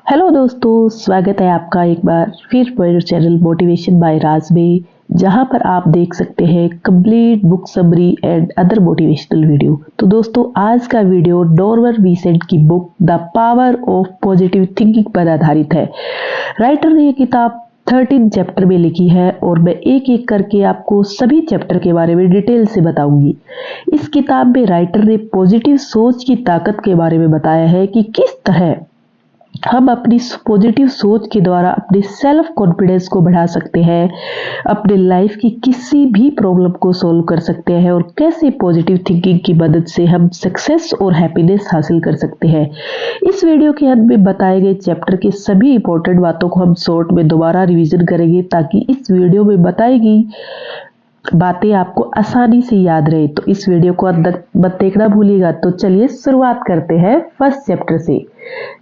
Hello दोस्तों, स्वागत है आपका एक बार फिर मेरे चैनल मोटिवेशन बाय राज में, जहां पर आप देख सकते हैं complete book summary and other motivational video. तो दोस्तों, आज का वीडियो नॉर्मन विसेंट की book the power of positive thinking पर आधारित है। राइटर ने ये किताब 13 चैप्टर में लिखी है और मैं एक एक करके आपको सभी चैप्टर के बारे में डिटेल से बताऊंगी। इस किताब में राइटर ने पॉजिटिव सोच की ताकत के बारे में बताया है कि किस तरह हम अपनी पॉजिटिव सोच के द्वारा अपने सेल्फ कॉन्फिडेंस को बढ़ा सकते हैं, अपने लाइफ की किसी भी प्रॉब्लम को सॉल्व कर सकते हैं और कैसे पॉजिटिव थिंकिंग की मदद से हम सक्सेस और हैप्पीनेस हासिल कर सकते हैं। इस वीडियो के अंत में बताए गए चैप्टर के सभी इंपॉर्टेंट बातों को हम शॉर्ट में दोबारा रिवीजन करेंगे ताकि इस वीडियो में बताई गई बातें आपको आसानी से याद रहे। तो इस वीडियो को अंत तक मत देखना भूलिएगा। तो चलिए शुरुआत करते हैं फर्स्ट चैप्टर से।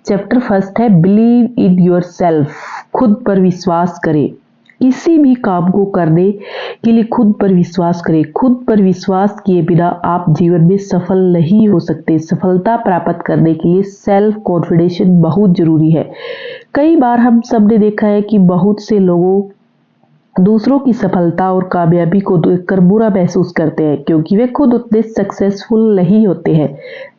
चैप्टर फर्स्ट है बिलीव इन योर सेल्फ। खुद पर विश्वास करें। किसी भी काम को करने के लिए खुद पर विश्वास करें। खुद पर विश्वास किए बिना आप जीवन में सफल नहीं हो सकते। सफलता प्राप्त करने के लिए सेल्फ कॉन्फिडेंस बहुत जरूरी है। कई बार हम सब ने देखा है कि बहुत से लोगों दूसरों की सफलता और कामयाबी को देखकर बुरा महसूस करते हैं क्योंकि वे खुद उतने सक्सेसफुल नहीं होते हैं।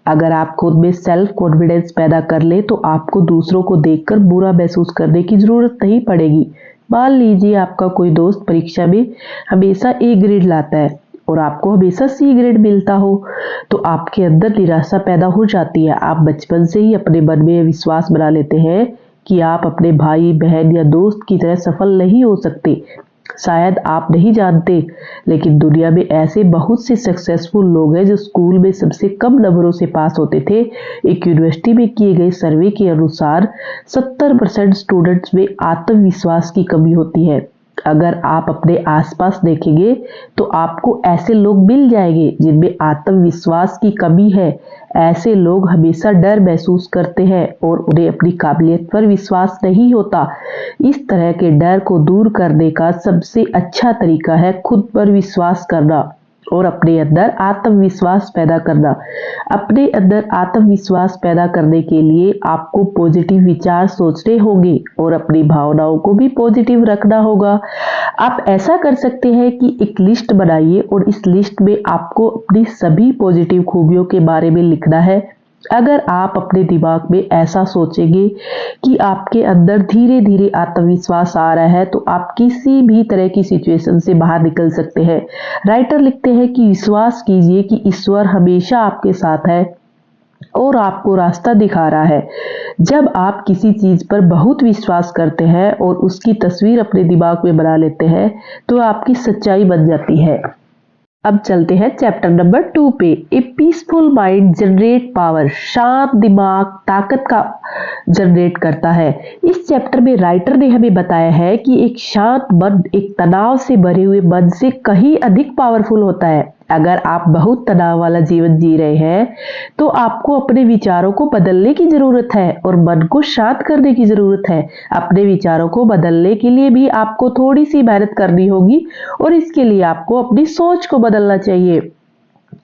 अगर आप खुद में सेल्फ कॉन्फिडेंस पैदा कर ले तो आपको दूसरों को देखकर बुरा महसूस करने की जरूरत नहीं पड़ेगी। मान लीजिए आपका कोई दोस्त परीक्षा में हमेशा ए ग्रेड लाता है और आपको हमेशा सी ग्रेड मिलता हो तो आपके अंदर निराशा पैदा हो जाती है। आप बचपन से ही अपने मन में विश्वास बना लेते हैं कि आप अपने भाई बहन या दोस्त की तरह सफल नहीं हो सकते। शायद आप नहीं जानते, लेकिन दुनिया में ऐसे बहुत से सक्सेसफुल लोग हैं जो स्कूल में सबसे कम नंबरों से पास होते थे। एक यूनिवर्सिटी में किए गए सर्वे के अनुसार 70% स्टूडेंट्स में आत्मविश्वास की कमी होती है। अगर आप अपने आसपास देखेंगे तो आपको ऐसे लोग मिल जाएंगे जिनमें आत्मविश्वास की कमी है। ऐसे लोग हमेशा डर महसूस करते हैं और उन्हें अपनी काबिलियत पर विश्वास नहीं होता। इस तरह के डर को दूर करने का सबसे अच्छा तरीका है खुद पर विश्वास करना और अपने अंदर आत्मविश्वास पैदा करना। अपने अंदर आत्मविश्वास पैदा करने के लिए आपको पॉजिटिव विचार सोचने होंगे और अपनी भावनाओं को भी पॉजिटिव रखना होगा। आप ऐसा कर सकते हैं कि एक लिस्ट बनाइए और इस लिस्ट में आपको अपनी सभी पॉजिटिव खूबियों के बारे में लिखना है। अगर आप अपने दिमाग में ऐसा सोचेंगे कि आपके अंदर धीरे धीरे आत्मविश्वास आ रहा है तो आप किसी भी तरह की सिचुएशन से बाहर निकल सकते हैं। राइटर लिखते हैं कि विश्वास कीजिए कि ईश्वर हमेशा आपके साथ है और आपको रास्ता दिखा रहा है। जब आप किसी चीज पर बहुत विश्वास करते हैं और उसकी तस्वीर अपने दिमाग में बना लेते हैं तो आपकी सच्चाई बन जाती है। अब चलते हैं चैप्टर नंबर 2 पे। ए पीसफुल माइंड जनरेट पावर। शांत दिमाग ताकत का जनरेट करता है। इस चैप्टर में राइटर ने हमें बताया है कि एक शांत मन एक तनाव से भरे हुए मन से कहीं अधिक पावरफुल होता है। अगर आप बहुत तनाव वाला जीवन जी रहे हैं तो आपको अपने विचारों को बदलने की जरूरत है और मन को शांत करने की जरूरत है। अपने विचारों को बदलने के लिए भी आपको थोड़ी सी मेहनत करनी होगी और इसके लिए आपको अपनी सोच को बदलना चाहिए।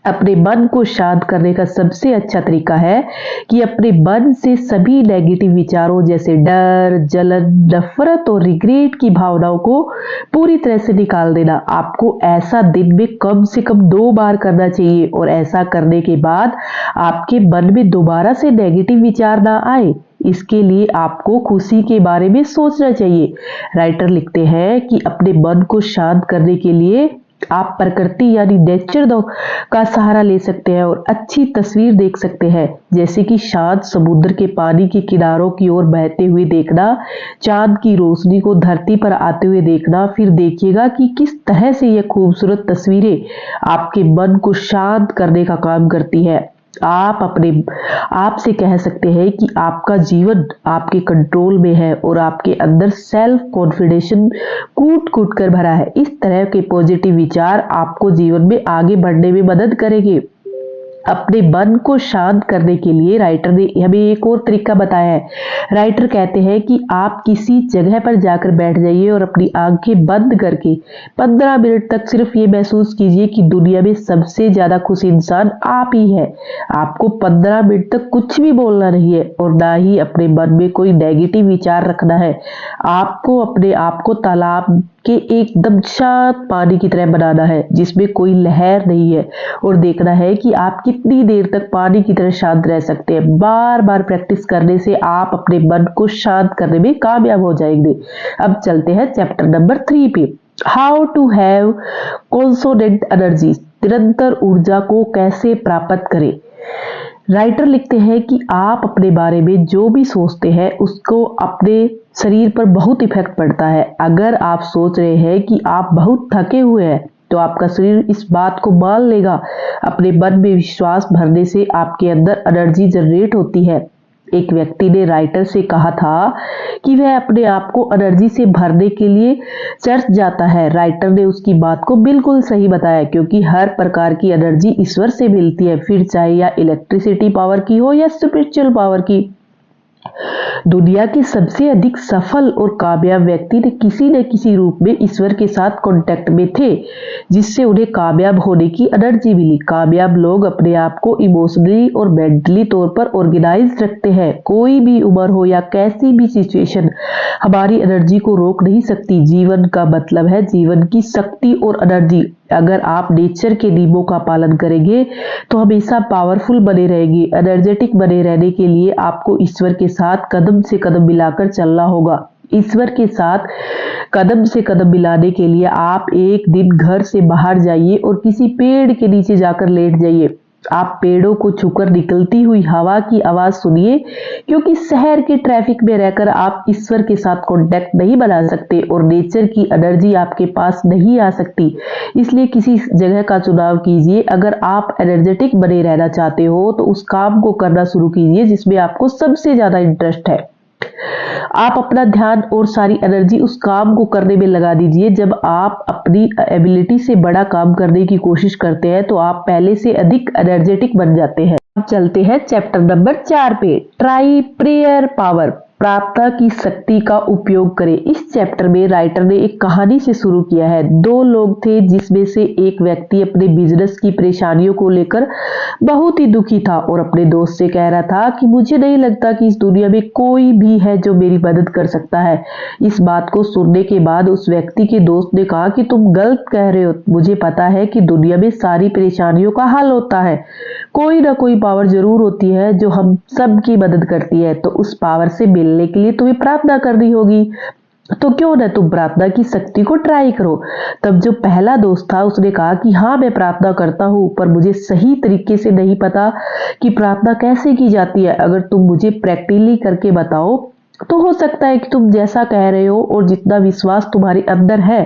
अपने मन को शांत करने का सबसे अच्छा तरीका है कि अपने मन से सभी नेगेटिव विचारों जैसे डर, जलन, नफरत और रिग्रेट की भावनाओं को पूरी तरह से निकाल देना। आपको ऐसा दिन में कम से कम 2 बार करना चाहिए और ऐसा करने के बाद आपके मन में दोबारा से नेगेटिव विचार ना आए। इसके लिए आपको खुशी के बारे में सोचना चाहिए। राइटर लिखते हैं कि अपने मन को शांत करने के लिए आप प्रकृति यानी नेचर का सहारा ले सकते हैं और अच्छी तस्वीर देख सकते हैं, जैसे कि शांत समुद्र के पानी के किनारों की ओर बहते हुए देखना, चांद की रोशनी को धरती पर आते हुए देखना। फिर देखिएगा कि किस तरह से यह खूबसूरत तस्वीरें आपके मन को शांत करने का काम करती है। आप अपने आप से कह सकते हैं कि आपका जीवन आपके कंट्रोल में है और आपके अंदर सेल्फ कॉन्फिडेंस कूट कूट कर भरा है। इस तरह के पॉजिटिव विचार आपको जीवन में आगे बढ़ने में मदद करेंगे। अपने मन को शांत करने के लिए राइटर ने हमें एक और तरीका बताया है। राइटर कहते हैं कि आप किसी जगह पर जाकर बैठ जाइए और अपनी आंखें बंद करके 15 मिनट तक सिर्फ ये महसूस कीजिए कि दुनिया में सबसे ज्यादा खुश इंसान आप ही है। आपको 15 मिनट तक कुछ भी बोलना नहीं है और ना ही अपने मन में कोई नेगेटिव विचार रखना है। आपको अपने आप को तालाब के एकदम शांत पानी की तरह बनाना है जिसमें कोई लहर नहीं है, और देखना है कि आप कितनी देर तक पानी की तरह शांत रह सकते हैं। बार बार प्रैक्टिस करने से आप अपने मन को शांत करने में कामयाब हो जाएंगे। अब चलते हैं चैप्टर नंबर 3 पे, how to have consonant energy, निरंतर ऊर्जा को कैसे प्राप्त करें। राइटर लिखते हैं कि आप अपने बारे में जो भी सोचते हैं उसको अपने शरीर पर बहुत इफेक्ट पड़ता है। अगर आप सोच रहे हैं कि आप बहुत थके हुए हैं तो आपका शरीर इस बात को मान लेगा। अपने मन में विश्वास भरने से आपके अंदर एनर्जी जनरेट होती है। एक व्यक्ति ने राइटर से कहा था कि वह अपने आप को एनर्जी से भरने के लिए चर्च जाता है। राइटर ने उसकी बात को बिल्कुल सही बताया, क्योंकि हर प्रकार की एनर्जी ईश्वर से मिलती है, फिर चाहे या इलेक्ट्रिसिटी पावर की हो या स्पिरिचुअल पावर की। दुनिया के सबसे अधिक सफल और कामयाब व्यक्ति ने किसी न किसी रूप में ईश्वर के साथ कांटेक्ट में थे, जिससे उन्हें कामयाब होने की एनर्जी मिली। कामयाब लोग अपने आप को इमोशनली और मेंटली तौर पर ऑर्गेनाइज रखते हैं। कोई भी उम्र हो या कैसी भी सिचुएशन हमारी एनर्जी को रोक नहीं सकती। जीवन का मतलब है जीवन की शक्ति और एनर्जी। अगर आप नेचर के नियमों का पालन करेंगे तो हमेशा पावरफुल बने रहेंगे। एनर्जेटिक बने रहने के लिए आपको ईश्वर के साथ कदम से कदम मिलाकर चलना होगा। ईश्वर के साथ कदम से कदम मिलाने के लिए आप एक दिन घर से बाहर जाइए और किसी पेड़ के नीचे जाकर लेट जाइए। आप पेड़ों को छूकर निकलती हुई हवा की आवाज सुनिए, क्योंकि शहर के ट्रैफिक में रहकर आप ईश्वर के साथ कांटेक्ट नहीं बना सकते और नेचर की एनर्जी आपके पास नहीं आ सकती। इसलिए किसी जगह का चुनाव कीजिए। अगर आप एनर्जेटिक बने रहना चाहते हो तो उस काम को करना शुरू कीजिए जिसमें आपको सबसे ज्यादा इंटरेस्ट है। आप अपना ध्यान और सारी एनर्जी उस काम को करने में लगा दीजिए। जब आप अपनी एबिलिटी से बड़ा काम करने की कोशिश करते हैं तो आप पहले से अधिक एनर्जेटिक बन जाते हैं। अब चलते हैं चैप्टर नंबर 4 पे, ट्राई प्रेयर पावर, प्रार्थना की शक्ति का उपयोग करें। इस चैप्टर में राइटर ने एक कहानी से शुरू किया है। दो लोग थे जिसमें से एक व्यक्ति अपने बिजनेस की परेशानियों को लेकर बहुत ही दुखी था और अपने दोस्त से कह रहा था कि मुझे नहीं लगता कि इस दुनिया में कोई भी है जो मेरी मदद कर सकता है। इस बात को सुनने के बाद उस व्यक्ति के दोस्त ने कहा कि तुम गलत कह रहे हो। मुझे पता है कि दुनिया में सारी परेशानियों का हल होता है। कोई ना कोई पावर जरूर होती है जो हम सब की मदद करती है। तो उस पावर से मिलने के लिए तुम्हें प्रार्थना करनी होगी। तो क्यों ना तुम प्रार्थना की शक्ति को ट्राई करो। तब जो पहला दोस्त था उसने कहा कि हाँ मैं प्रार्थना करता हूँ, पर मुझे सही तरीके से नहीं पता कि प्रार्थना कैसे की जाती है। अगर तुम मुझे प्रैक्टिकली करके बताओ तो हो सकता है कि तुम जैसा कह रहे हो और जितना विश्वास तुम्हारे अंदर है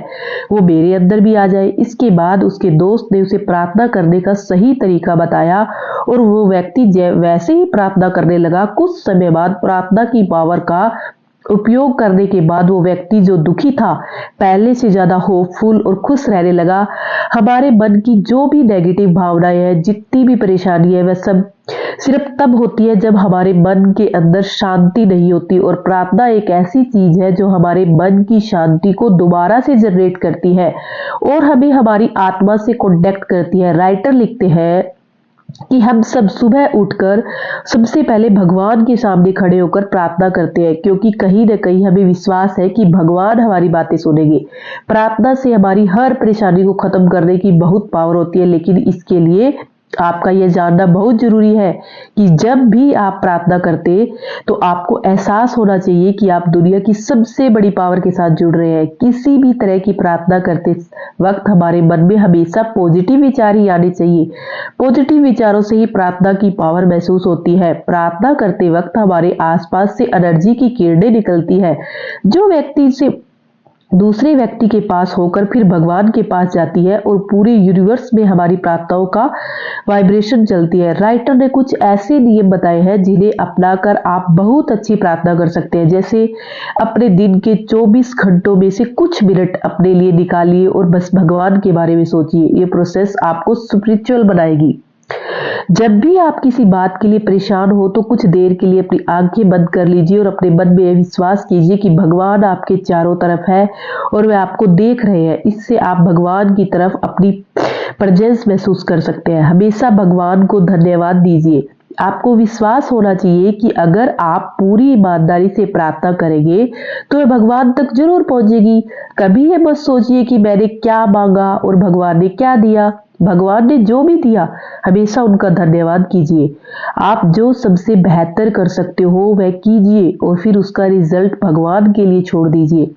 वो मेरे अंदर भी आ जाए। इसके बाद उसके दोस्त ने उसे प्रार्थना करने का सही तरीका बताया और वो व्यक्ति वैसे ही प्रार्थना करने लगा। कुछ समय बाद प्रार्थना की पावर का उपयोग करने के बाद वो व्यक्ति जो दुखी था पहले से ज्यादा होपफुल और खुश रहने लगा। हमारे मन की जो भी नेगेटिव भावनाएं हैं, जितनी भी परेशानी है, वह सब सिर्फ तब होती है जब हमारे मन के अंदर शांति नहीं होती। और प्रार्थना एक ऐसी चीज है जो हमारे मन की शांति को दोबारा से जनरेट करती है और हमें हमारी आत्मा से कॉन्टेक्ट करती है। राइटर लिखते हैं कि हम सब सुबह उठकर सबसे पहले भगवान के सामने खड़े होकर प्रार्थना करते हैं, क्योंकि कहीं न कहीं हमें विश्वास है कि भगवान हमारी बातें सुनेंगे। प्रार्थना से हमारी हर परेशानी को खत्म करने की बहुत पावर होती है, लेकिन इसके लिए आपका यह जानना बहुत जरूरी है कि जब भी आप प्रार्थना करते तो आपको एहसास होना चाहिए कि आप दुनिया की सबसे बड़ी पावर के साथ जुड़ रहे हैं। किसी भी तरह की प्रार्थना करते वक्त हमारे मन में हमेशा पॉजिटिव विचार ही आने चाहिए। पॉजिटिव विचारों से ही प्रार्थना की पावर महसूस होती है। प्रार्थना करते वक्त हमारे आसपास से एनर्जी की किरणें निकलती है जो व्यक्ति से दूसरे व्यक्ति के पास होकर फिर भगवान के पास जाती है और पूरे यूनिवर्स में हमारी प्रार्थनाओं का वाइब्रेशन चलती है। राइटर ने कुछ ऐसे नियम बताए हैं जिन्हें अपनाकर आप बहुत अच्छी प्रार्थना कर सकते हैं। जैसे अपने दिन के 24 घंटों में से कुछ मिनट अपने लिए निकालिए और बस भगवान के बारे में सोचिए। ये प्रोसेस आपको स्पिरिचुअल बनाएगी। जब भी आप किसी बात के लिए परेशान हो तो कुछ देर के लिए अपनी आंखें बंद कर लीजिए और अपने मन में विश्वास कीजिए कि भगवान आपके चारों तरफ है और वे आपको देख रहे हैं। इससे आप भगवान की तरफ अपनी प्रेजेंस महसूस कर सकते हैं। हमेशा भगवान को धन्यवाद दीजिए। आपको विश्वास होना चाहिए कि अगर आप पूरी ईमानदारी से प्रार्थना करेंगे तो वह भगवान तक जरूर पहुंचेगी। कभी ये मत सोचिए कि मैंने क्या मांगा और भगवान ने क्या दिया। भगवान ने जो भी दिया हमेशा उनका धन्यवाद कीजिए। आप जो सबसे बेहतर कर सकते हो वह कीजिए और फिर उसका रिजल्ट भगवान के लिए छोड़ दीजिए।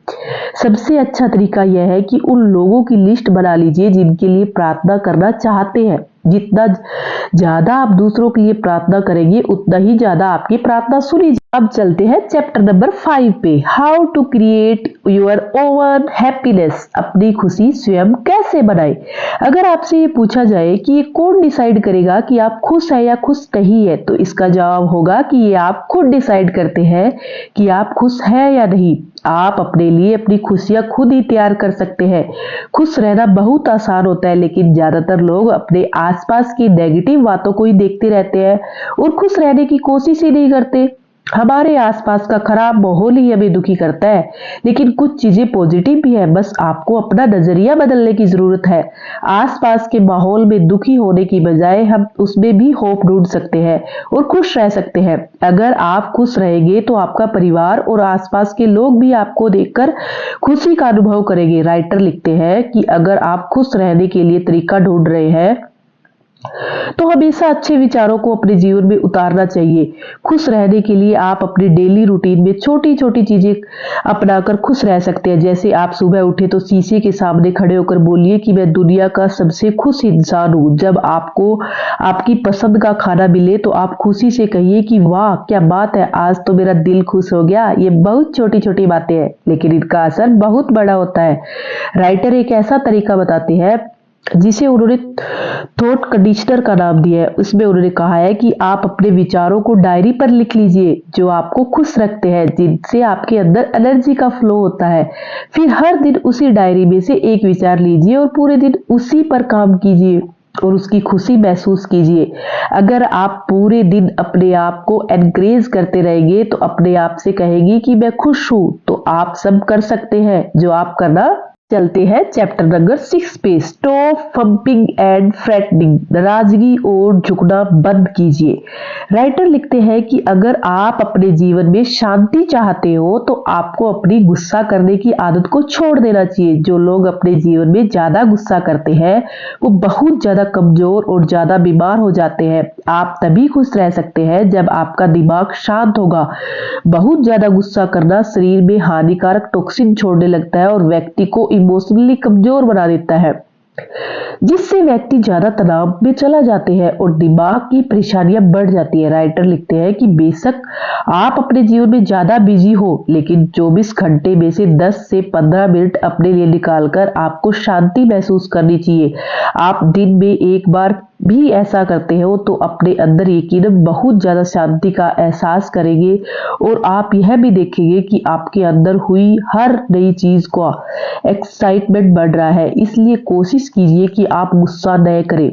सबसे अच्छा तरीका यह है कि उन लोगों की लिस्ट बना लीजिए जिनके लिए प्रार्थना करना चाहते हैं। जितना ज्यादा आप दूसरों के लिए प्रार्थना करेंगे उतना ही ज्यादा आपकी प्रार्थना सुनी। अब चलते हैं चैप्टर नंबर 5 पे, how to create your own happiness. अपनी खुशी स्वयं कैसे बनाए। अगर आपसे ये पूछा जाए कि ये कौन डिसाइड करेगा कि आप खुश है या खुश नहीं है, तो इसका जवाब होगा कि ये आप खुद डिसाइड करते हैं कि आप खुश है या नहीं। आप अपने लिए अपनी खुशियां खुद ही तैयार कर सकते हैं। खुश रहना बहुत आसान होता है, लेकिन ज्यादातर लोग अपने आसपास की नेगेटिव बातों को ही देखते रहते हैं और खुश रहने की कोशिश ही नहीं करते। हमारे आसपास का खराब माहौल ही हमें दुखी करता है, लेकिन कुछ चीजें पॉजिटिव भी है। बस आपको अपना नजरिया बदलने की जरूरत है। आसपास के माहौल में दुखी होने की बजाय हम उसमें भी होप ढूंढ सकते हैं और खुश रह सकते हैं। अगर आप खुश रहेंगे तो आपका परिवार और आसपास के लोग भी आपको देखकर खुशी का अनुभव करेंगे। राइटर लिखते हैं कि अगर आप खुश रहने के लिए तरीका ढूंढ रहे हैं तो हमेशा अच्छे विचारों को अपने जीवन में उतारना चाहिए। खुश रहने के लिए आप अपने डेली रूटीन में छोटी छोटी चीजें अपनाकर खुश रह सकते हैं। जैसे आप सुबह उठे तो शीशे के सामने खड़े होकर बोलिए कि मैं दुनिया का सबसे खुश इंसान हूँ। जब आपको आपकी पसंद का खाना मिले तो आप खुशी से कहिए कि वाह क्या बात है, आज तो मेरा दिल खुश हो गया। ये बहुत छोटी छोटी बातें हैं, लेकिन इनका असर बहुत बड़ा होता है। राइटर एक ऐसा तरीका बताते हैं जिसे उन्होंने थॉट कंडीशनर का नाम दिया है। उसमें उन्होंने कहा है कि आप अपने विचारों को डायरी पर लिख लीजिए जो आपको खुश रखते हैं, जिनसे आपके अंदर एनर्जी का फ्लो होता है। फिर हर दिन उसी डायरी में से एक विचार लीजिए और पूरे दिन उसी पर काम कीजिए और उसकी खुशी महसूस कीजिए। अगर आप पूरे दिन अपने आप को एनकरेज करते रहेंगे तो अपने आप से कहेंगे कि मैं खुश हूं, तो आप सब कर सकते हैं जो आप करना। चलते हैं चैप्टर नंबर 6 पे, स्टॉप फंपिंग एंड फ्रेटनिंग। नाराजगी और झुकना बंद कीजिए। राइटर लिखते हैं कि अगर आप अपने जीवन में शांति चाहते हो तो आपको अपनी गुस्सा करने की आदत को छोड़ देना चाहिए। जो लोग अपने जीवन में ज्यादा गुस्सा करते हैं वो बहुत ज्यादा कमजोर और ज्यादा बीमार हो जाते हैं। आप तभी खुश रह सकते हैं जब आपका दिमाग शांत होगा। बहुत ज्यादा गुस्सा करना शरीर में हानिकारक टॉक्सिन छोड़ने लगता है और व्यक्ति को इमोशनली कमजोर बना देता है, जिससे व्यक्ति ज्यादा तनाव में चला जाते हैं और दिमाग की परेशानियां बढ़ जाती है। राइटर लिखते हैं कि बेशक आप अपने जीवन में ज्यादा बिजी हो, लेकिन 24 घंटे में से 10 से 15 मिनट अपने लिए निकालकर आपको शांति महसूस करनी चाहिए। आप दिन में एक बार भी ऐसा करते हो तो अपने अंदर यकीनन बहुत ज्यादा शांति का एहसास करेंगे और आप यह भी देखेंगे कि आपके अंदर हुई हर नई चीज का एक्साइटमेंट बढ़ रहा है। इसलिए कोशिश कीजिए कि आप गुस्सा न करें।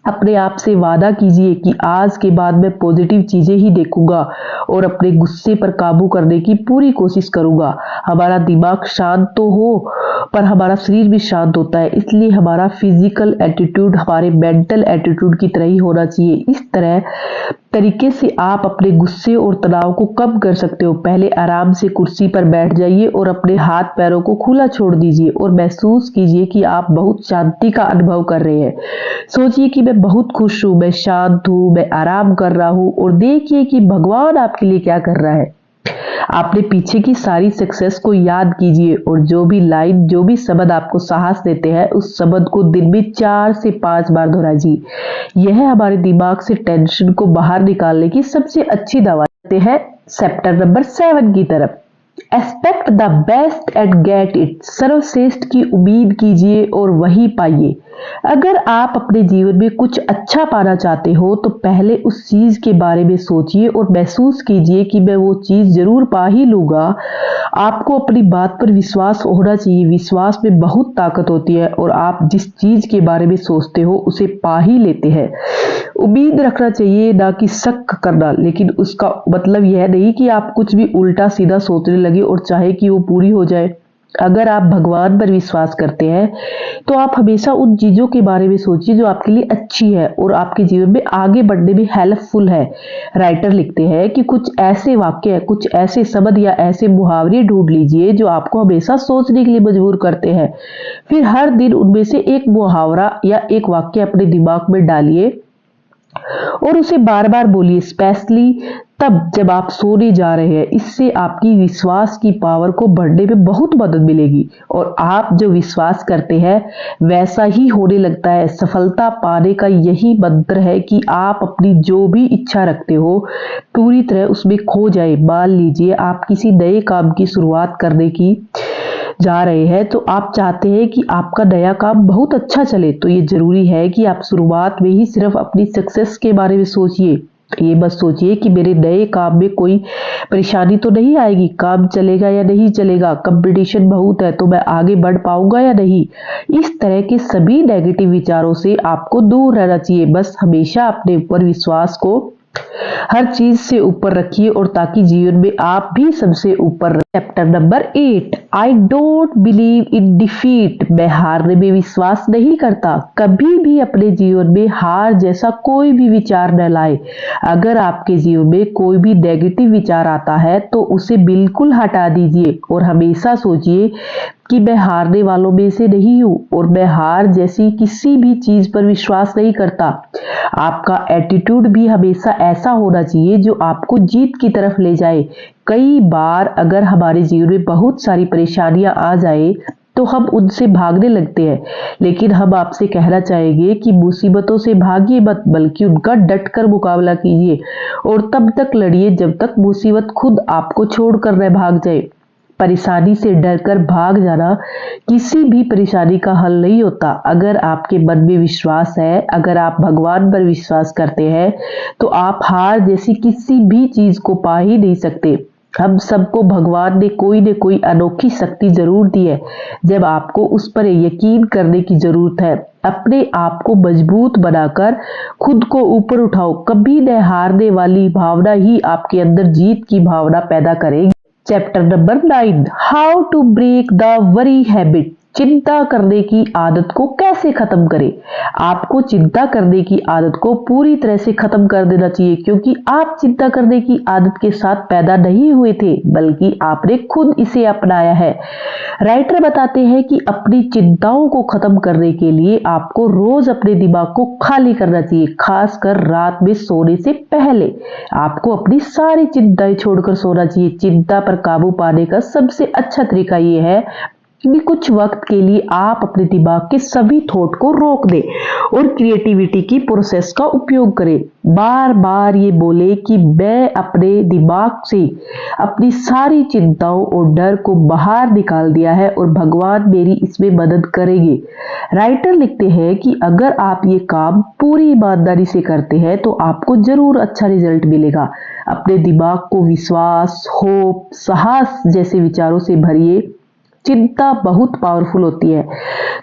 अपने आप से वादा कीजिए कि आज के बाद मैं पॉजिटिव चीजें ही देखूंगा और अपने गुस्से पर काबू करने की पूरी कोशिश करूंगा। हमारा दिमाग शांत तो हो पर हमारा शरीर भी शांत होता है, इसलिए हमारा फिजिकल एटीट्यूड हमारे मेंटल एटीट्यूड की तरह ही होना चाहिए। इस तरीके से आप अपने गुस्से और तनाव को कम कर सकते हो। पहले आराम से कुर्सी पर बैठ जाइए और अपने हाथ पैरों को खुला छोड़ दीजिए और महसूस कीजिए कि आप बहुत शांति का अनुभव कर रहे हैं। सोचिए कि मैं बहुत खुश हूं, मैं शांत हूं, मैं आराम कर रहा हूं और देखिए कि भगवान आपके लिए क्या कर रहा है। आपने पीछे की सारी सक्सेस को याद कीजिए और जो भी लाइन, जो भी शब्द आपको साहस देते हैं उस शब्द को दिन में 4 से 5 बार दोहराइए। यह हमारे दिमाग से टेंशन को बाहर निकालने की सबसे अच्छी दवा है। चैप्टर नंबर 7 की तरफ, expect the best and get it. सर्वश्रेष्ठ की उम्मीद कीजिए और वही पाइए। अगर आप अपने जीवन में कुछ अच्छा पाना चाहते हो तो पहले उस चीज के बारे में सोचिए और महसूस कीजिए कि मैं वो चीज जरूर पा ही लूंगा। आपको अपनी बात पर विश्वास होना चाहिए। विश्वास में बहुत ताकत होती है और आप जिस चीज के बारे में सोचते हो उसे पा ही लेते हैं। उम्मीद रखना चाहिए, ना कि शक करना। लेकिन उसका मतलब यह नहीं कि आप कुछ भी उल्टा सीधा सोचने लगे और चाहे कि वो पूरी हो जाए। अगर आप भगवान पर विश्वास करते हैं तो आप हमेशा उन चीजों के बारे में सोचिए जो आपके लिए अच्छी है और आपके जीवन में आगे बढ़ने में हेल्पफुल है। राइटर लिखते हैं कि कुछ ऐसे वाक्य, कुछ ऐसे शब्द या ऐसे मुहावरे ढूंढ लीजिए जो आपको हमेशा सोचने के लिए मजबूर करते हैं। फिर हर दिन उनमें से एक मुहावरा या एक वाक्य अपने दिमाग में डालिए और उसे बार बार बोलिए, स्पेशली तब जब आप सोने जा रहे हैं। इससे आपकी विश्वास की पावर को बढ़ने में बहुत मदद मिलेगी और आप जो विश्वास करते हैं वैसा ही होने लगता है। सफलता पाने का यही मंत्र है कि आप अपनी जो भी इच्छा रखते हो पूरी तरह उसमें खो जाए। मान लीजिए आप किसी नए काम की शुरुआत करने की जा रहे हैं तो आप चाहते हैं कि आपका नया काम बहुत अच्छा चले, तो ये जरूरी है कि आप शुरुआत में ही सिर्फ अपनी सक्सेस के बारे में सोचिए। ये बस सोचिए कि मेरे नए काम में कोई परेशानी तो नहीं आएगी, काम चलेगा या नहीं चलेगा, कंपटीशन बहुत है तो मैं आगे बढ़ पाऊंगा या नहीं। इस तरह के सभी नेगेटिव विचारों से आपको दूर रहना चाहिए। बस हमेशा अपने ऊपर विश्वास को हर चीज से ऊपर रखिए और ताकि जीवन में आप भी सबसे ऊपर रहें। Chapter number 8, I don't believe in defeat. मैं हारने में विश्वास नहीं करता। कभी भी अपने जीवन में हार जैसा कोई भी विचार न लाए। अगर आपके जीवन में कोई भी नेगेटिव विचार आता है तो उसे बिल्कुल हटा दीजिए और हमेशा सोचिए कि मैं हारने वालों में से नहीं हूं और मैं हार जैसी किसी भी चीज पर विश्वास नहीं करता। आपका एटीट्यूड भी हमेशा ऐसा होना चाहिए जो आपको जीत की तरफ ले जाए। कई बार अगर हमारे जीवन में बहुत सारी परेशानियां आ जाए तो हम उनसे भागने लगते हैं, लेकिन हम आपसे कहना चाहेंगे कि मुसीबतों से भागिए मत, बल्कि उनका डटकर मुकाबला कीजिए और तब तक लड़िए जब तक मुसीबत खुद आपको छोड़कर न भाग जाए। परेशानी से डरकर भाग जाना किसी भी परेशानी का हल नहीं होता। अगर आपके मन में विश्वास है, अगर आप भगवान पर विश्वास करते हैं तो आप हार जैसी किसी भी चीज को पा ही नहीं सकते। हम सबको भगवान ने कोई न कोई अनोखी शक्ति जरूर दी है। जब आपको उस पर यकीन करने की जरूरत है। अपने आप को मजबूत बनाकर खुद को ऊपर उठाओ। कभी न हारने वाली भावना ही आपके अंदर जीत की भावना पैदा करेगी। Chapter number 9, how to break the worry habit. चिंता करने की आदत को कैसे खत्म करें। आपको चिंता करने की आदत को पूरी तरह से खत्म कर देना चाहिए, क्योंकि आप चिंता करने की आदत के साथ पैदा नहीं हुए थे, बल्कि आपने खुद इसे अपनाया है। राइटर बताते हैं कि अपनी चिंताओं को खत्म करने के लिए आपको रोज अपने दिमाग को खाली करना चाहिए, खासकर रात में सोने से पहले। आपको अपनी सारी चिंताएं छोड़कर सोना चाहिए। चिंता पर काबू पाने का सबसे अच्छा तरीका यह है कि कुछ वक्त के लिए आप अपने दिमाग के सभी थॉट को रोक दें और क्रिएटिविटी की प्रोसेस का उपयोग करें। बार बार ये बोले कि मैं अपने दिमाग से अपनी सारी चिंताओं और डर को बाहर निकाल दिया है और भगवान मेरी इसमें मदद करेंगे। राइटर लिखते हैं कि अगर आप ये काम पूरी ईमानदारी से करते हैं तो आपको जरूर अच्छा रिजल्ट मिलेगा। अपने दिमाग को विश्वास, होप, साहस जैसे विचारों से भरिए। चिंता बहुत पावरफुल होती है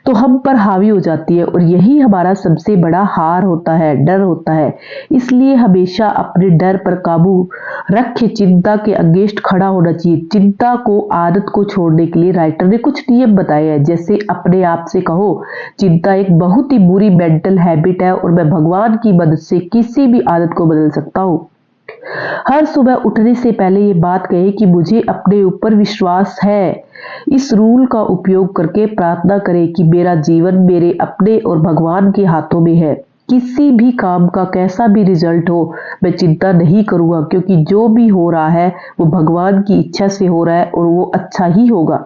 तो हम पर हावी हो जाती है और यही हमारा सबसे बड़ा हार होता है, डर होता है। इसलिए हमेशा अपने डर पर काबू रखे चिंता के अगेंस्ट खड़ा होना चाहिए। चिंता को आदत को छोड़ने के लिए राइटर ने कुछ नियम बताए हैं, जैसे अपने आप से कहो, चिंता एक बहुत ही बुरी मेंटल हैबिट है और मैं भगवान की मदद से किसी भी आदत को बदल सकता हूँ। हर सुबह उठने से पहले ये बात कहे कि मुझे अपने ऊपर विश्वास है। इस रूल का उपयोग करके प्रार्थना करें कि मेरा जीवन मेरे अपने और भगवान के हाथों में है। किसी भी काम का कैसा भी रिजल्ट हो, मैं चिंता नहीं करूंगा, क्योंकि जो भी हो रहा है वो भगवान की इच्छा से हो रहा है और वो अच्छा ही होगा।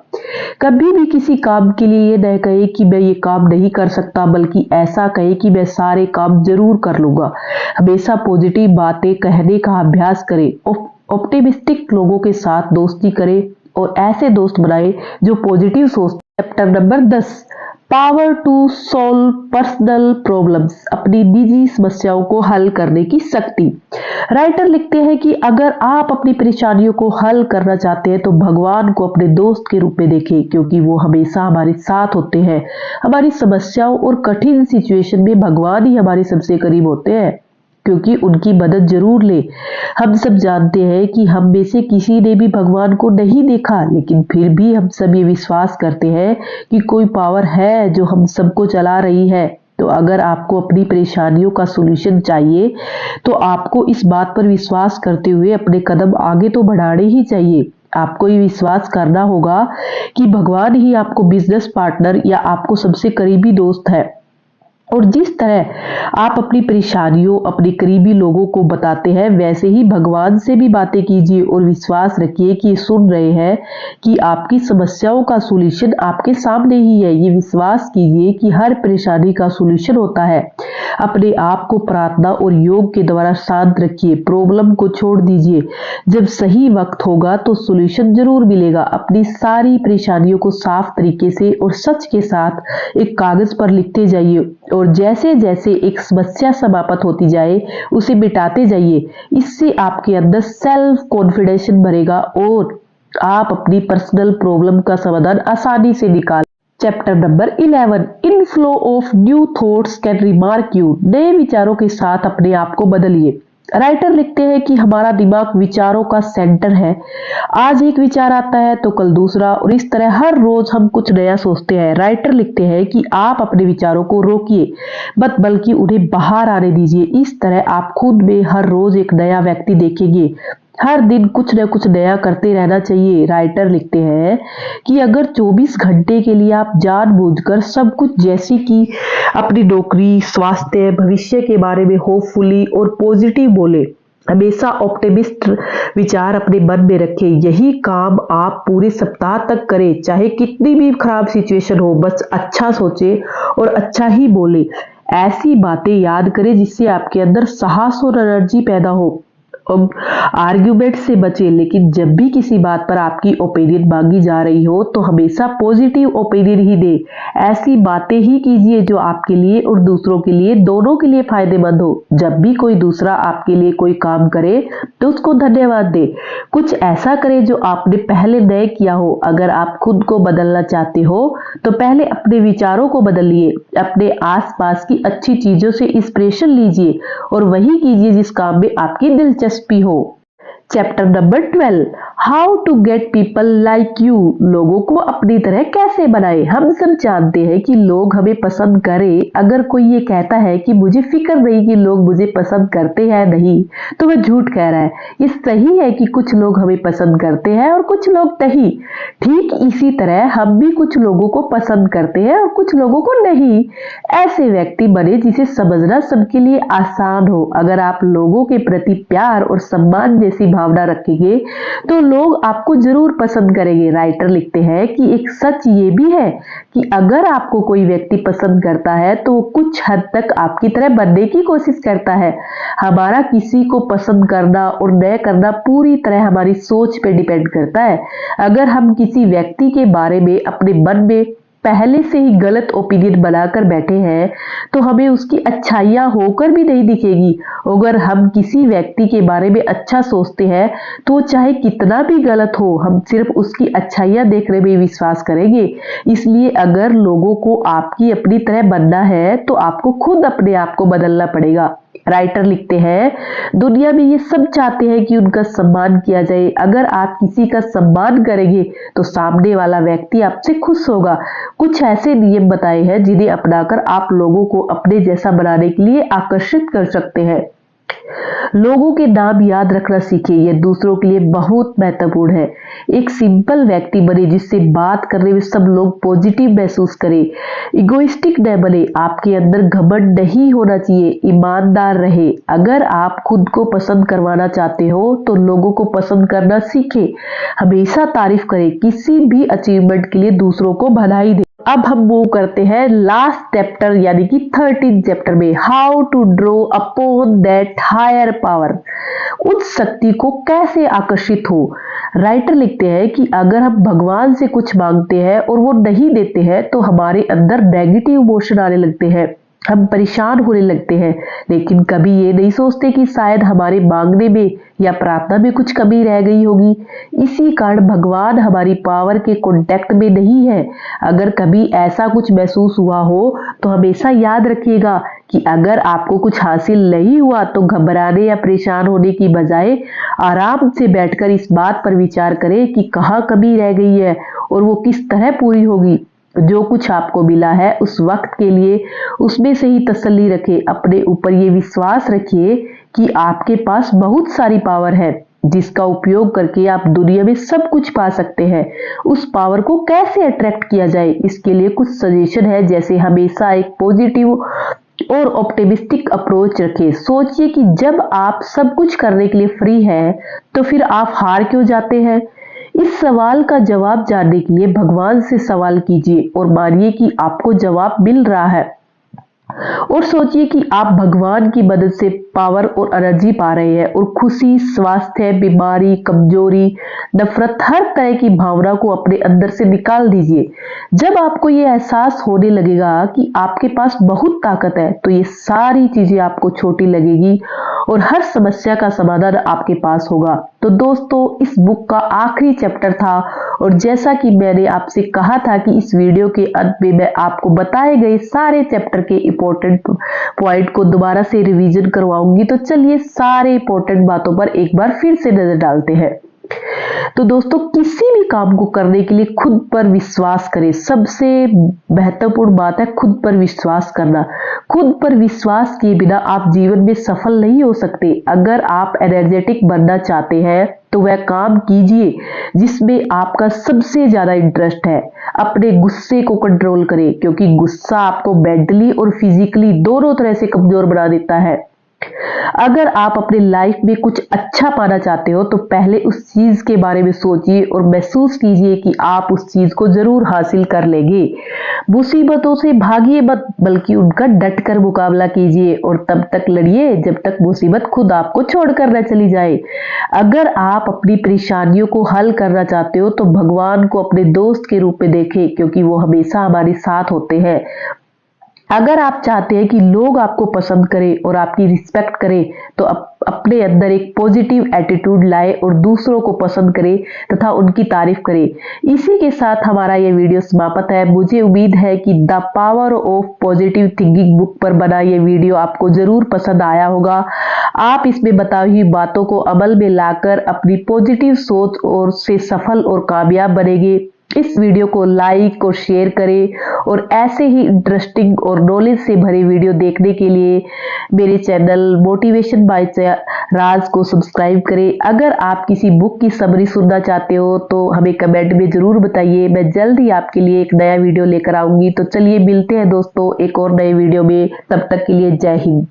कभी भी किसी काम के लिए ये न कहे कि मैं ये काम नहीं कर सकता, बल्कि ऐसा कहे कि मैं सारे काम जरूर कर लूंगा। हमेशा पॉजिटिव बातें कहने का अभ्यास करें। ऑप्टिमिस्टिक लोगों के साथ दोस्ती करें और ऐसे दोस्त बनाए जो पॉजिटिव सोचते। Chapter number 10, power to solve personal problems, अपनी निजी समस्याओं को हल करने की शक्ति। राइटर लिखते हैं कि अगर आप अपनी परेशानियों को हल करना चाहते हैं तो भगवान को अपने दोस्त के रूप में देखें, क्योंकि वो हमेशा हमारे साथ होते हैं। हमारी समस्याओं और कठिन सिचुएशन में भगवान ही हमारे सबसे करीब होते हैं, क्योंकि उनकी मदद जरूर ले। हम सब जानते हैं कि हम में से किसी ने भी भगवान को नहीं देखा, लेकिन फिर भी हम सब ये विश्वास करते हैं कि कोई पावर है जो हम सबको चला रही है। तो अगर आपको अपनी परेशानियों का सॉल्यूशन चाहिए तो आपको इस बात पर विश्वास करते हुए अपने कदम आगे तो बढ़ाने ही चाहिए। आपको ये विश्वास करना होगा कि भगवान ही आपको बिजनेस पार्टनर या आपको सबसे करीबी दोस्त है। और जिस तरह आप अपनी परेशानियों अपने करीबी लोगों को बताते हैं, वैसे ही भगवान से भी बातें कीजिए और विश्वास रखिए कि सुन रहे हैं कि आपकी समस्याओं का सॉल्यूशन आपके सामने ही है। ये विश्वास कीजिए कि हर परेशानी का सॉल्यूशन होता है। अपने आप को प्रार्थना और योग के द्वारा शांत रखिए, प्रॉब्लम को छोड़ दीजिए। जब सही वक्त होगा तो सॉल्यूशन जरूर मिलेगा। अपनी सारी परेशानियों को साफ तरीके से और सच के साथ एक कागज पर लिखते जाइए और जैसे जैसे एक समस्या समाप्त होती जाए उसे मिटाते जाइए। इससे आपके अंदर सेल्फ कॉन्फिडेंस बढ़ेगा और आप अपनी पर्सनल प्रॉब्लम का समाधान आसानी से निकाल। Chapter number 11, inflow of new thoughts can remark you, नए विचारों के साथ अपने आप को बदलिए। राइटर लिखते हैं कि हमारा दिमाग विचारों का सेंटर है। आज एक विचार आता है तो कल दूसरा, और इस तरह हर रोज हम कुछ नया सोचते हैं। राइटर लिखते हैं कि आप अपने विचारों को रोकिए मत, बल्कि उन्हें बाहर आने दीजिए। इस तरह आप खुद में हर रोज एक नया व्यक्ति देखेंगे। हर दिन कुछ न कुछ नया करते रहना चाहिए। राइटर लिखते हैं कि अगर 24 घंटे के लिए आप जानबूझकर सब कुछ, जैसे कि अपनी नौकरी, स्वास्थ्य, भविष्य के बारे में होपफुली और पॉजिटिव बोले, हमेशा ऑप्टिमिस्ट विचार अपने मन में रखें, यही काम आप पूरे सप्ताह तक करें, चाहे कितनी भी खराब सिचुएशन हो, बस अच्छा सोचे और अच्छा ही बोले। ऐसी बातें याद करें जिससे आपके अंदर साहस और एनर्जी पैदा हो। आर्ग्यूमेंट से बचे, लेकिन जब भी किसी बात पर आपकी ओपिनियन मांगी जा रही हो तो हमेशा पॉजिटिव ओपिनियन ही दे। ऐसी बातें ही कीजिए जो आपके लिए और दूसरों के लिए, दोनों के लिए फायदेमंद हो। जब भी कोई दूसरा आपके लिए कोई काम करे तो उसको धन्यवाद दे। कुछ ऐसा करे जो आपने पहले नहीं किया हो। अगर आप खुद को बदलना चाहते हो तो पहले अपने विचारों को बदलिए। अपने आसपास की अच्छी चीजों से इंस्पिरेशन लीजिए और वही कीजिए जिस काम में आपकी दिलचस्पी हो। Chapter number 12, how to get people like you, लोगों को अपनी तरह कैसे बनाए। हम सब जानते हैं कि लोग हमें पसंद करें। अगर कोई ये कहता है कि मुझे फिक्र नहीं कि लोग मुझे पसंद करते हैं नहीं, तो वह झूठ कह रहा है। ये सही है कि कुछ लोग हमें पसंद करते हैं और कुछ लोग नहीं। ठीक इसी तरह हम भी कुछ लोगों को पसंद करते हैं और कुछ लोगों को नहीं। ऐसे व्यक्ति बने जिसे समझना सबके लिए आसान हो। अगर आप लोगों के प्रति प्यार और सम्मान जैसी भावना रखेंगे तो लोग आपको जरूर पसंद करेंगे। राइटर लिखते हैं कि एक सच ये भी है कि अगर आपको कोई व्यक्ति पसंद करता है तो वो कुछ हद तक आपकी तरह बनने की कोशिश करता है। हमारा किसी को पसंद करना और न करना पूरी तरह हमारी सोच पे डिपेंड करता है। अगर हम किसी व्यक्ति के बारे में अपने मन में पहले से ही गलत ओपिनियन बनाकर बैठे हैं तो हमें उसकी अच्छाइयां होकर भी नहीं दिखेगी। अगर हम किसी व्यक्ति के बारे में अच्छा सोचते हैं तो चाहे कितना भी गलत हो, हम सिर्फ उसकी अच्छाइयां देखने में विश्वास करेंगे। इसलिए अगर लोगों को आपकी अपनी तरह बनना है तो आपको खुद अपने आप को बदलना पड़ेगा। राइटर लिखते हैं, दुनिया में ये सब चाहते हैं कि उनका सम्मान किया जाए। अगर आप किसी का सम्मान करेंगे तो सामने वाला व्यक्ति आपसे खुश होगा। कुछ ऐसे नियम बताए हैं जिन्हें अपनाकर आप लोगों को अपने जैसा बनाने के लिए आकर्षित कर सकते हैं। लोगों के नाम याद रखना सीखिए, यह दूसरों के लिए बहुत महत्वपूर्ण है। एक सिंपल व्यक्ति बने जिससे बात करने में सब लोग पॉजिटिव महसूस करें। इगोइस्टिक न बने, आपके अंदर घमंड नहीं होना चाहिए। ईमानदार रहे। अगर आप खुद को पसंद करवाना चाहते हो तो लोगों को पसंद करना सीखें। हमेशा तारीफ करें। किसी भी अचीवमेंट के लिए दूसरों को बधाई दें। अब हम मूव करते हैं लास्ट चैप्टर यानी कि 13 चैप्टर में, how to draw upon that higher power, उस शक्ति को कैसे आकर्षित हो। राइटर लिखते हैं कि अगर हम भगवान से कुछ मांगते हैं और वो नहीं देते हैं तो हमारे अंदर नेगेटिव इमोशन आने लगते हैं, हम परेशान होने लगते हैं, लेकिन कभी ये नहीं सोचते कि शायद हमारे मांगने में या प्रार्थना में कुछ कमी रह गई होगी। इसी कारण भगवान हमारी पावर के कांटेक्ट में नहीं है। अगर कभी ऐसा कुछ महसूस हुआ हो तो हमेशा याद रखिएगा कि अगर आपको कुछ हासिल नहीं हुआ तो घबराने या परेशान होने की बजाय आराम से बैठकर इस बात पर विचार करें कि कहाँ कमी रह गई है और वो किस तरह पूरी होगी। जो कुछ आपको मिला है उस वक्त के लिए उसमें से ही तसल्ली रखें। अपने ऊपर ये विश्वास रखिए कि आपके पास बहुत सारी पावर है जिसका उपयोग करके आप दुनिया में सब कुछ पा सकते हैं। उस पावर को कैसे अट्रैक्ट किया जाए, इसके लिए कुछ सजेशन है। जैसे हमेशा एक पॉजिटिव और ऑप्टिमिस्टिक अप्रोच रखें। सोचिए कि जब आप सब कुछ करने के लिए फ्री हैं तो फिर आप हार क्यों जाते हैं। इस सवाल का जवाब जानने के लिए भगवान से सवाल कीजिए और मानिए कि आपको जवाब मिल रहा है, और सोचिए कि आप भगवान की मदद से पावर और एनर्जी पा रहे हैं और खुशी, स्वास्थ्य, बीमारी, कमजोरी, नफरत, हर तरह की भावना को अपने अंदर से निकाल दीजिए। जब आपको ये एहसास होने लगेगा कि आपके पास बहुत ताकत है तो ये सारी चीजें आपको छोटी लगेगी और हर समस्या का समाधान आपके पास होगा। तो दोस्तों, इस बुक का आखिरी चैप्टर था और जैसा कि मैंने आपसे कहा था कि इस वीडियो के अंत में मैं आपको बताए गए सारे चैप्टर के इंपॉर्टेंट पॉइंट को दोबारा से रिवीजन करवाऊंगी। तो चलिए सारे इंपॉर्टेंट बातों पर एक बार फिर से नजर डालते हैं। तो दोस्तों, किसी भी काम को करने के लिए खुद पर विश्वास करें। सबसे महत्वपूर्ण बात है खुद पर विश्वास करना। खुद पर विश्वास किए बिना आप जीवन में सफल नहीं हो सकते। अगर आप एनर्जेटिक बनना चाहते हैं तो वह काम कीजिए जिसमें आपका सबसे ज्यादा इंटरेस्ट है। अपने गुस्से को कंट्रोल करें क्योंकि गुस्सा आपको मेंटली और फिजिकली दोनों तरह से कमजोर बना देता है। अगर आप अपनी लाइफ में कुछ अच्छा पाना चाहते हो तो पहले उस चीज के बारे में सोचिए और महसूस कीजिए कि आप उस चीज को जरूर हासिल कर लेंगे। मुसीबतों से भागिए मत, बल्कि उनका डटकर मुकाबला कीजिए और तब तक लड़िए जब तक मुसीबत खुद आपको छोड़कर न चली जाए। अगर आप अपनी परेशानियों को हल करना चाहते हो तो भगवान को अपने दोस्त के रूप में देखें क्योंकि वो हमेशा हमारे साथ होते हैं। अगर आप चाहते हैं कि लोग आपको पसंद करें और आपकी रिस्पेक्ट करें तो अपने अंदर एक पॉजिटिव एटीट्यूड लाए और दूसरों को पसंद करें तथा उनकी तारीफ करें। इसी के साथ हमारा ये वीडियो समाप्त है। मुझे उम्मीद है कि the power of positive thinking book पर बना ये वीडियो आपको जरूर पसंद आया होगा। आप इसमें बताई हुई बातों को अमल में लाकर अपनी पॉजिटिव सोच और से सफल और कामयाब बनेंगे। इस वीडियो को लाइक और शेयर करें और ऐसे ही इंटरेस्टिंग और नॉलेज से भरे वीडियो देखने के लिए मेरे चैनल मोटिवेशन बाय राज को सब्सक्राइब करें। अगर आप किसी बुक की समरी सुनना चाहते हो तो हमें कमेंट में जरूर बताइए। मैं जल्द ही आपके लिए एक नया वीडियो लेकर आऊंगी। तो चलिए मिलते हैं दोस्तों एक और नए वीडियो में। तब तक के लिए जय हिंद।